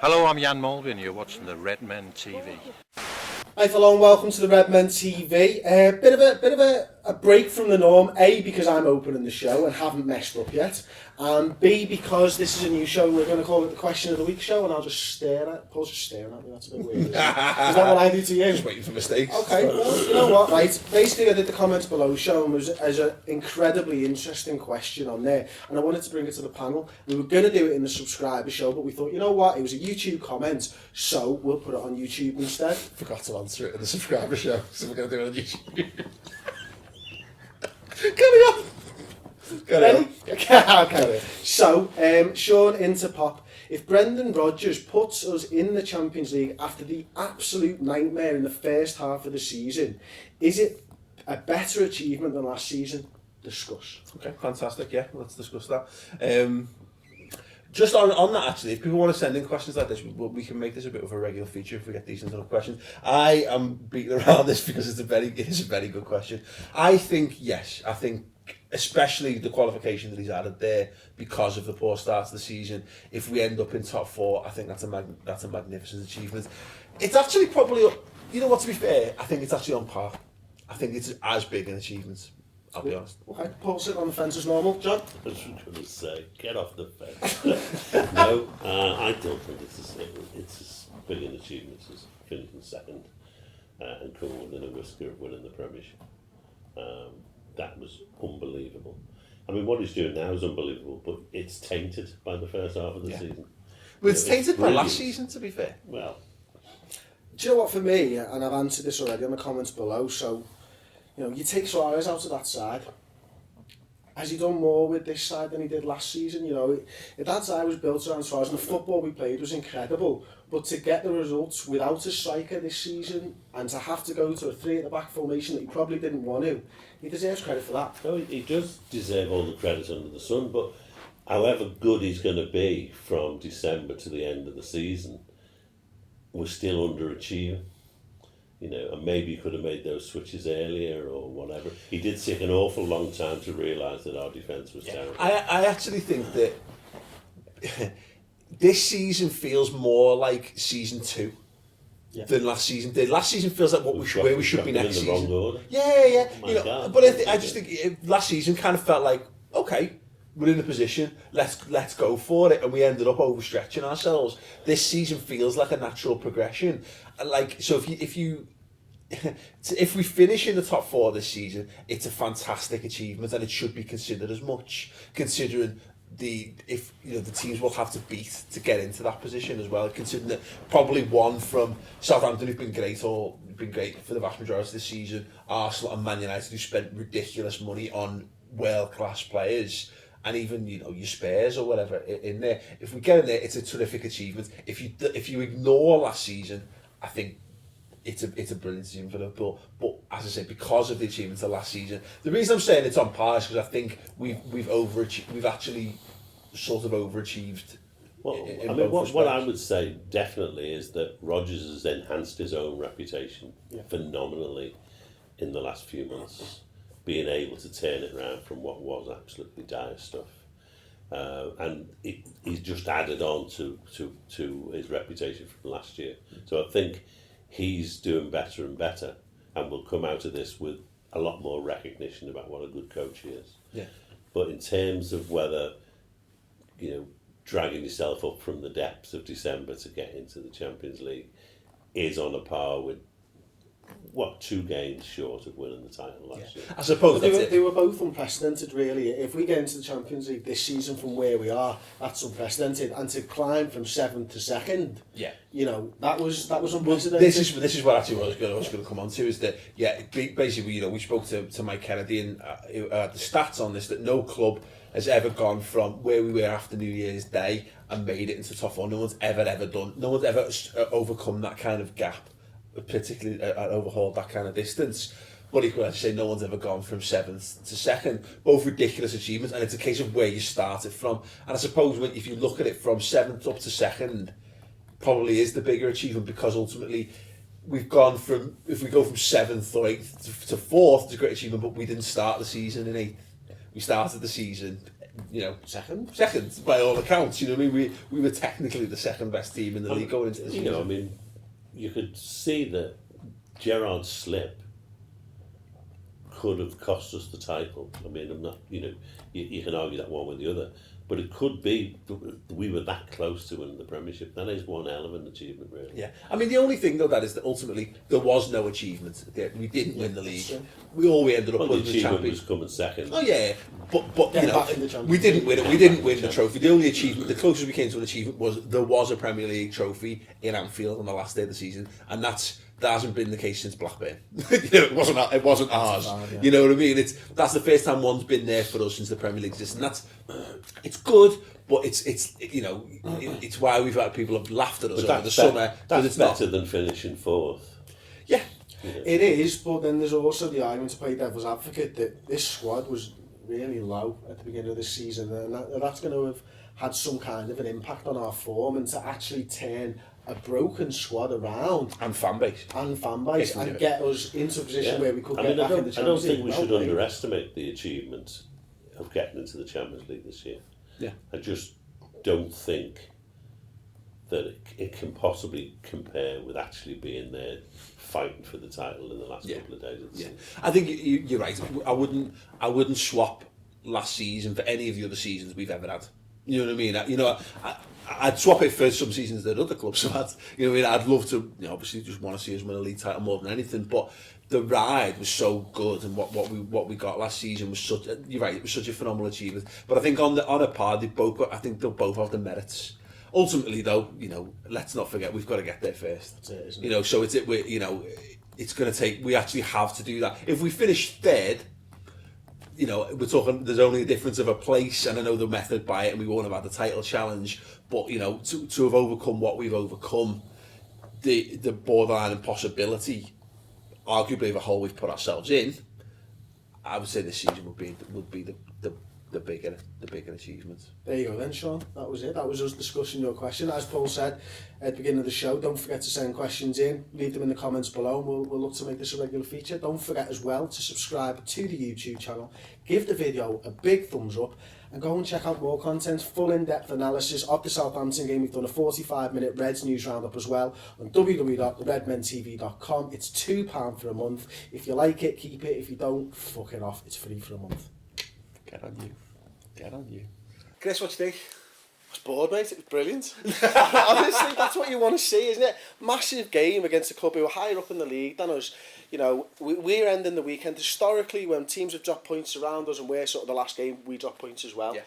Hello, I'm Jan Mulvin. You're watching the Redmen TV. Hi, hello, and welcome to the Redmen TV. Bit of a break from the norm. A, because I'm opening the show and haven't messed up yet, and B, because this is a new show. We're going to call it the Question of the Week show, and I'll just stare at. Paul's just staring at me. That's a bit weird. Is that what I do to you? Just waiting for mistakes. Okay, well, you know what, right? Basically, I did the comments below show, and there's an incredibly interesting question on there, and I wanted to bring it to the panel. We were going to do it in the subscriber show, but we thought, you know what, it was a YouTube comment, so we'll put it on YouTube instead. Forgot to answer it in the subscriber show, so we're going to do it on YouTube. Carry on. Okay. So, Sean Interpop. If Brendan Rodgers puts us in the Champions League after the absolute nightmare in the first half of the season, is it a better achievement than last season? Discuss. Okay, fantastic. Yeah, let's discuss that. Just on that, actually, if people want to send in questions like this, we can make this a bit of a regular feature if we get decent enough questions. I am beating around this because it is a very good question. I think, yes, especially the qualification that he's added there because of the poor start to the season. If we end up in top four, I think that's a magnificent achievement. It's actually probably, you know what, to be fair, I think it's actually on par. I think it's as big an achievement, I'll be honest. Okay, Paul sitting on the fence as normal. John? I was going to say, get off the fence. No, I don't think it's as big an achievement as finishing second and coming within a whisker of winning the Premiership. That was unbelievable. I mean, what he's doing now is unbelievable, but it's tainted by the first half of the season. Well, it's tainted by last season, to be fair. Well, do you know what, for me, and I've answered this already on the comments below, so, you know, you take Suarez out of that side. Has he done more with this side than he did last season? You know, that side was built around Suarez, and the football we played was incredible. But to get the results without a striker this season, and to have to go to a three at the back formation that he probably didn't want to, he deserves credit for that. no, he does deserve all the credit under the sun, but however good he's going to be from December to the end of the season, we're still underachieving. You know, and maybe he could have made those switches earlier or whatever. He did take an awful long time to realise that our defence was terrible. I actually think that this season feels more like season 2 than last season did. Last season feels like where we should be next season. In the wrong order. Yeah. Oh my God. But I just think last season kind of felt like, okay, we're in a position, let's go for it, and we ended up overstretching ourselves. This season feels like a natural progression. Like, so if we finish in the top 4 this season, it's a fantastic achievement, and it should be considered as much, considering the teams we'll have to beat to get into that position as well. Considering that probably one from Southampton who've been great for the vast majority of the season, Arsenal and Man United who spent ridiculous money on world-class players, and even your Spurs or whatever in there. If we get in there, it's a terrific achievement. If you ignore last season, I think it's a brilliant season for Liverpool. But as I say, because of the achievements of last season, the reason I'm saying it's on par is because I think we've actually sort of overachieved. Well, I mean, what I would say definitely is that Rodgers has enhanced his own reputation phenomenally in the last few months, being able to turn it around from what was absolutely dire stuff. And he's just added on to his reputation from last year. So I think he's doing better and better, and will come out of this with a lot more recognition about what a good coach he is. Yeah. But in terms of whether, dragging yourself up from the depths of December to get into the Champions League is on a par with 2 games short of winning the title last year. I suppose they were both unprecedented, really. If we get into the Champions League this season from where we are, that's unprecedented. And to climb from 7th to 2nd, that was unprecedented. This is what actually I was going to come on to, is that basically we spoke to Mike Kennedy and the stats on this, that no club has ever gone from where we were after New Year's Day and made it into top 4. No one's ever done. No one's ever overcome that kind of gap, particularly overhauled that kind of distance. But equally, as I say, no one's ever gone from 7th to 2nd. Both ridiculous achievements, and it's a case of where you started from. And I suppose if you look at it from 7th up to 2nd, probably is the bigger achievement, because ultimately we've gone from, if we go from 7th or 8th to 4th, it's a great achievement, but we didn't start the season in 8th. We started the season second by all accounts. You know what I mean? We were technically the second best team in the league going into the season. You know, I mean, you could see that Gerrard's slip could have cost us the title. I mean, I'm not, you can argue that one with the other, but it could be we were that close to winning the Premiership. That is one hell of an achievement, really. Yeah, I mean, the only thing though that is that ultimately there was no achievement. We didn't win the league. We ended up winning the achievement champions. was coming second. Oh yeah, but back in the we didn't win it. We didn't win the trophy. The only achievement, the closest we came to an achievement, was there was a Premier League trophy in Anfield on the last day of the season, and that hasn't been the case since Blackburn. It wasn't ours. Yeah. You know what I mean? That's the first time one's been there for us since the Premier League exists, and it's good. But it's why we've had people have laughed at us over the summer. That's better than finishing fourth. Yeah. It is, but then there's also the argument to play devil's advocate that this squad was really low at the beginning of the season, and that's going to have had some kind of an impact on our form, and to actually turn a broken squad around And fan base and get us into a position where we could get back in the Champions League. I don't think we should underestimate the achievement of getting into the Champions League this year. Yeah. I just don't think that it can possibly compare with actually being there fighting for the title in the last couple of days. Yeah, I think you're right. I wouldn't swap last season for any of the other seasons we've ever had. You know what I mean? I'd swap it for some seasons that other clubs have had. You know what I mean? I'd love to, obviously just want to see us win a league title more than anything, but the ride was so good, and what we got last season was such. You're right, it was such a phenomenal achievement. But I think on a par, I think they'll both have the merits. Ultimately, though, let's not forget we've got to get there first. That's it, isn't it? So it's going to take. We actually have to do that. If we finish third, we're talking. There's only a difference of a place, and I know the method by it, and we won't have had the title challenge. But to have overcome what we've overcome, the borderline impossibility, arguably of a hole we've put ourselves in, I would say this season would be the bigger achievement. There you go then, Sean. That was it. That was us discussing your question. As Paul said at the beginning of the show, don't forget to send questions in. Leave them in the comments below, and we'll look to make this a regular feature. Don't forget as well to subscribe to the YouTube channel. Give the video a big thumbs up, and go and check out more content, full in-depth analysis of the Southampton game. We've done a 45-minute Reds news roundup as well on www.redmentv.com. It's £2 for a month. If you like it, keep it. If you don't, fuck it off. It's free for a month. Get on you. Chris, what do you think? I was bored, mate. It was brilliant. Honestly, that's what you want to see, isn't it? Massive game against a club who are higher up in the league than us. We're ending the weekend historically when teams have dropped points around us, and we're sort of the last game we drop points as well. Yeah.